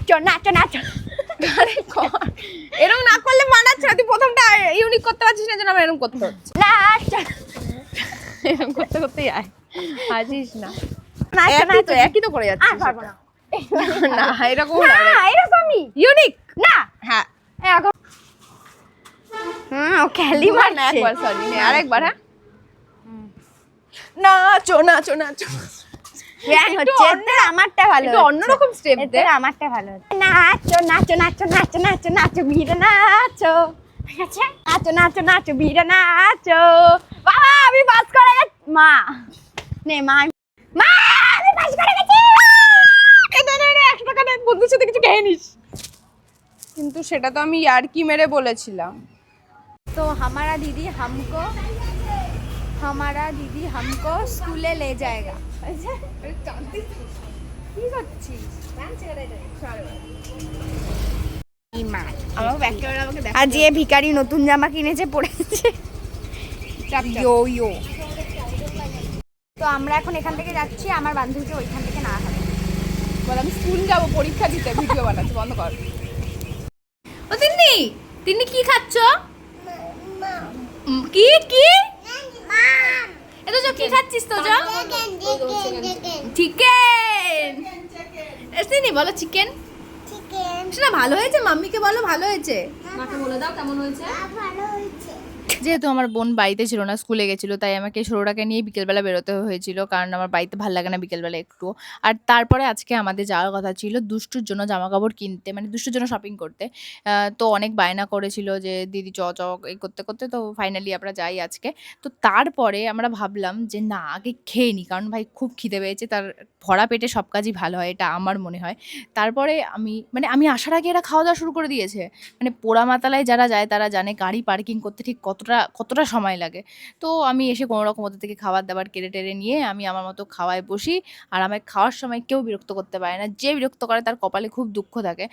নাচো নাচো নাচো। এরকম না করলে মানাচ্ছে না, তুই প্রথমটা ইউনিক করতে পারছিস না, যেন আমার এরকম করতে হচ্ছে। নাচো এরকম করতে করতেই আয়, হাজিস না। নাচো নাচো। একই তো করে যাচ্ছিস। আর পারবো না। না এরকম না এরকমই ইউনিক না। হ্যাঁ এরকম ও খেলি না মারছে। একবার সরি আরেকবার। হ্যাঁ নাচো নাচো নাচো। হচ্ছে এদের আমারটা ভালো, একটু অন্যরকম স্টেপ দে। এদের আমারটা ভালো হচ্ছে। নাচো নাচো নাচো নাচো নাচো নাচো ভিড়ে নাচো, ঠিক আছে? নাচো নাচো নাচো ভিড়ে নাচো। বাবা আমি পাস করে গেছি। মা নে মা, মা আমি পাস করে গেছি। এটা না 100 টাকা নে, বন্ধুর সাথে কিছু খেয়ে নিস। কিন্তু সেটা তো আমি ইয়ার্কি মেরে বলেছিলাম। तो हमारा दीदी हमको स्कूले ले जाएगा। কি করছিস? আমাকে ব্যাক ক্যামেরা আমাকে দেখ। আজ এ ভিখারি নতুন জামা কিনেছে পড়েছে। ইয়ো ইয়ো। তো আমরা এখন এখান থেকে যাচ্ছি, আমার বান্ধবীকে ওইখান থেকে না হবে। বল আমি স্কুল যাব পরীক্ষা দিতে, ভিডিও বানাচ্ছি, বন্ধ কর। ও তিন্নি, তিন্নি কি খাচ্ছ? কি কি? এটা যা কি খাচ্ছিস তো যা? চিকেন। তিন্নি বলো চিকেন। সেটা ভালো হয়েছে, মাম্মিকে বলো ভালো হয়েছে। মাকে বলে দাও কেমন হয়েছে। যেহেতু আমার বোন বাড়িতে ছিল না, স্কুলে গেছিলো, তাই আমাকে ষোলোটাকে নিয়ে বিকেলবেলা বেরোতে হয়েছিল, কারণ আমার বাড়িতে ভালো লাগে না বিকেলবেলা একটু। আর তারপরে আজকে আমাদের যাওয়ার কথা ছিল দুষ্টুর জন্য জামা কাপড় কিনতে, মানে দুষ্টুর জন্য শপিং করতে। তো অনেক বায়না করেছিল যে দিদি চ চ এই করতে করতে, তো ফাইনালি আমরা যাই আজকে। তো তারপরে আমরা ভাবলাম যে না আগে খেয়ে নিই, কারণ ভাই খুব খিদে পেয়েছে, তার ভরা পেটে সব কাজই ভালো হয়, এটা আমার মনে হয়। তারপরে আমি আসার আগে এরা খাওয়া দাওয়া শুরু করে দিয়েছে। মানে পোড়ামাতালায় যারা যায় তারা জানে গাড়ি পার্কিং করতে ঠিক কতটা সময় লাগে। তো আমি এসে কোনো রকম ওদের থেকে খাবার দাবার কেড়ে টেড়ে নিয়ে আমি আমার মতো খাওয়ায় বসি। আর আমায় খাওয়ার সময় কেউ বিরক্ত করতে পারে না, যে বিরক্ত করে তার কপালে খুব দুঃখ থাকে।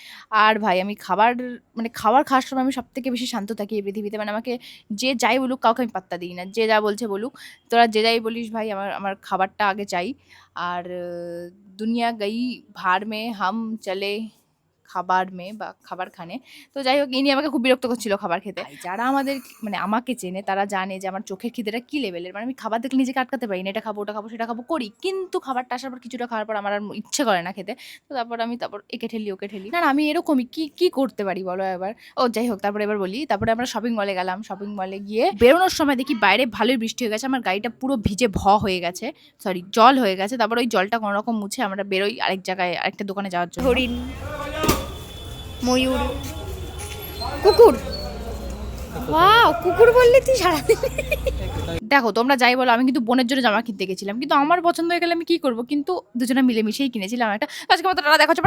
আর ভাই আমি খাবার খাওয়ার সময় আমি সবথেকে বেশি শান্ত থাকি এই পৃথিবীতে। মানে আমাকে যে যাই বলুক, কাউকে আমি পাত্তা দিই না, যে যা বলছে বলুক। তোরা যে যাই বলিস ভাই, আমার খাবারটা আগে চাই। আর দুনিয়া গই ভাড় মে হাম চলে খাবার মেয়ে বা খাবার খানে। তো যাই হোক, ইনি আমাকে খুব বিরক্ত করছিল খাবার খেতে। যারা আমাকে চেনে তারা জানে যে আমার চোখের খিদেটা কি লেভেলের। মানে আমি খাবার দেখলে নিজেকে আটকাতে পারি না, এটা খাবো ওটা খাবো সেটা খাবো করি, কিন্তু খাবারটা আসার পর কিছুটা খাওয়ার পর আমার আর ইচ্ছে করে না খেতে। তো তারপর একে ঠেলি ওকে ঠেলি, না আমি এরকমই কি করতে পারি বলো এবার। ও যাই হোক, তারপরে এবার বলি, তারপরে আমরা শপিং মলে গেলাম। শপিং মলে গিয়ে বেরোনোর সময় দেখি বাইরে ভালোই বৃষ্টি হয়ে গেছে, আমার গাড়িটা পুরো ভিজে হয়ে গেছে, সরি জল হয়ে গেছে। তারপর ওই জলটা কোনো রকম মুছে আমরা বেরোই আরেকটা দোকানে যাওয়ার জন্য। হরিণ, ময়ূর, কুকুর। ওয়াও, কুকুর বললি তুই সারাদিন। দেখো তোমরা যাই বলো, আমি কিন্তু বোনের জন্য জামা কিনতে গেছিলাম, কিন্তু আমার পছন্দ হয়ে গেলে আমি কি করবো, কিন্তু দুজনে মিলেমিশেই কিনেছিলাম একটা। আজকে মতো দেখা হচ্ছে।